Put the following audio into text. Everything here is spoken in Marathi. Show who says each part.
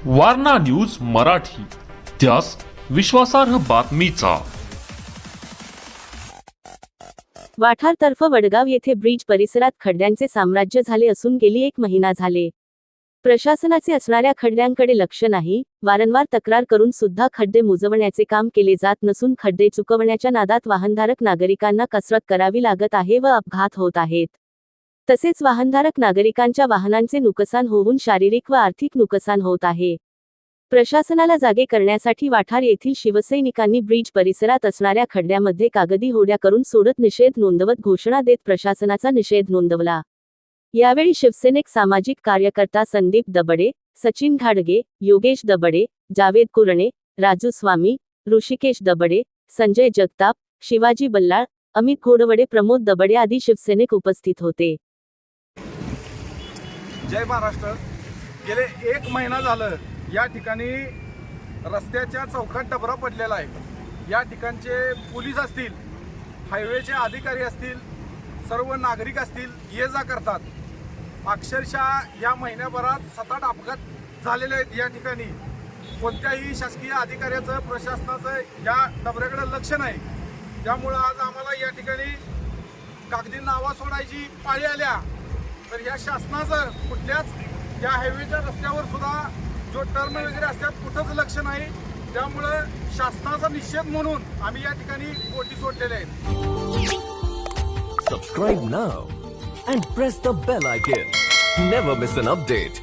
Speaker 1: वारणा न्यूज मराठी, त्यास विश्वासार्ह बातमीचा।
Speaker 2: वाठार तर्फे वडगाव येथे ब्रिज परिसरात खड्ड्यांचे साम्राज्य झाले असून गेली 1 महिना झाले प्रशासनाचे असणाऱ्या खड्ड्यांकडे लक्ष नाही। वारंवार तक्रार करून सुद्धा खड्डे मुजवण्याचे काम केले जात नसून खड्डे चुकवण्याच्या नादात वाहनधारक नागरिकांना कसरत करावी लागत आहे व अपघात होत आहेत। तसेच वाहनधारक नागरिकांच्या वाहनांचे नुकसान होऊन शारीरिक व आर्थिक नुकसान होत आहे। प्रशासनाला जागे करण्यासाठी वाठार येथील शिवसैनिकांनी ब्रिज परिसरात असणाऱ्या खड्ड्यामध्ये कागदी होड्या करून सोडत निषेध नोंदवत घोषणा देत प्रशासनाचा निषेध नोंदवला। यावेळी शिवसैनिक सामाजिक कार्यकर्ता संदीप दबडे, सचिन घाडगे, योगेश दबडे, जावेद कुरणे, राजू स्वामी, ऋषिकेश दबडे, संजय जगताप, शिवाजी बल्लाळ, अमित घोडवडे, प्रमोद दबडे आदी शिवसैनिक उपस्थित होते।
Speaker 3: जय महाराष्ट्र। गेले 1 महिना झालं या ठिकाणी रस्त्याच्या चौकात डबरा पडलेला आहे। या ठिकाणचे पोलीस असतील, हायवेचे अधिकारी असतील, सर्व नागरिक असतील, ये जा करतात। अक्षरशः या महिन्याभरात 7-8 अपघात झालेले आहेत। या ठिकाणी कोणत्याही शासकीय अधिकाऱ्याचं, प्रशासनाचं या डबऱ्याकडे लक्ष नाही। त्यामुळे आज आम्हाला या ठिकाणी कागदी नावा सोडायची पाळी आल्या। तर या शासनाचं कुठल्याच या हायवेच्या रस्त्यावर सुद्धा जो टर्न वगैरे असतात कुठंच लक्ष नाही। त्यामुळे शासनाचा निषेध म्हणून आम्ही या ठिकाणी बोटी सोडलेले आहेत।
Speaker 4: Subscribe now and press the bell icon. Never miss an update.